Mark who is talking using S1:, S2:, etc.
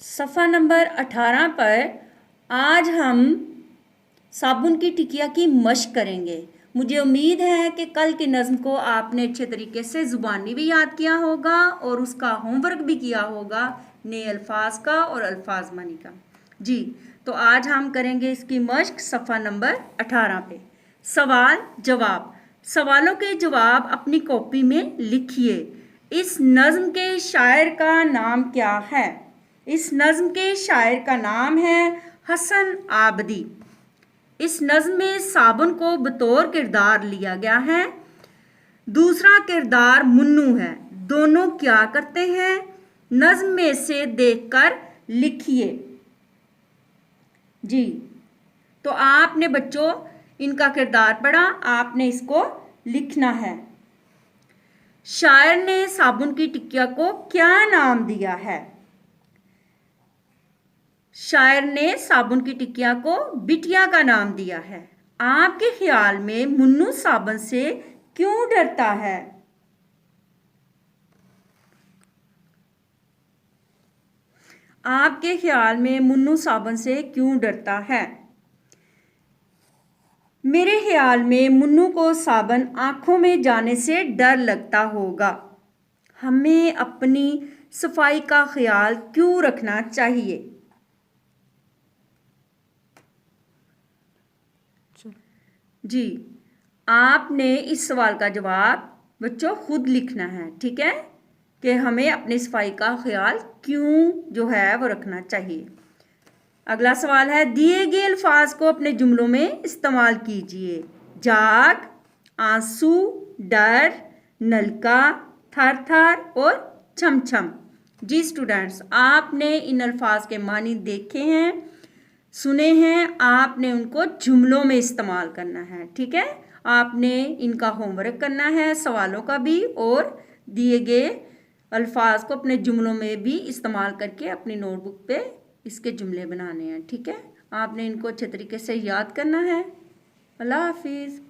S1: सफ़ा नंबर 18 पर आज हम साबुन की टिकिया की मश्क करेंगे। मुझे उम्मीद है कि कल की नज़्म को आपने अच्छे तरीके से ज़ुबानी भी याद किया होगा और उसका होमवर्क भी किया होगा, नए अल्फाज का और अल्फाज मानी का। जी, तो आज हम करेंगे इसकी मश्क सफ़ा नंबर 18 पे। सवाल जवाब। सवालों के जवाब अपनी कॉपी में लिखिए। इस नज़्म के शायर का नाम क्या है? इस नज़्म के शायर का नाम है हसन आबदी। इस नज़्म में साबुन को बतौर किरदार लिया गया है। दूसरा किरदार मुन्नू है। दोनों क्या करते हैं? नज़्म में से देखकर लिखिए। जी, तो आपने बच्चों इनका किरदार पढ़ा, आपने इसको लिखना है। शायर ने साबुन की टिकिया को क्या नाम दिया है? शायर ने साबुन की टिकिया को बिटिया का नाम दिया है। आपके ख्याल में मुन्नू साबुन से क्यों डरता है? आपके ख्याल में मुन्नू साबुन से क्यों डरता है? मेरे ख्याल में मुन्नू को साबुन आंखों में जाने से डर लगता होगा। हमें अपनी सफाई का ख्याल क्यों रखना चाहिए? जी, आपने इस सवाल का जवाब बच्चों खुद लिखना है, ठीक है, कि हमें अपनी सफाई का ख्याल क्यों जो है वो रखना चाहिए। अगला सवाल है, दिए गए अल्फाज को अपने जुमलों में इस्तेमाल कीजिए। जाग, आंसू, डर, नलका, थर थर और छम छम। जी स्टूडेंट्स, आपने इन अल्फाज के मानी देखे हैं, सुने हैं, आपने उनको जुमलों में इस्तेमाल करना है, ठीक है। आपने इनका होमवर्क करना है, सवालों का भी, और दिए गए अल्फाज को अपने जुमलों में भी इस्तेमाल करके अपनी नोटबुक पे इसके जुमले बनाने हैं, ठीक है। आपने इनको अच्छे तरीके से याद करना है। अल्लाह हाफिज़।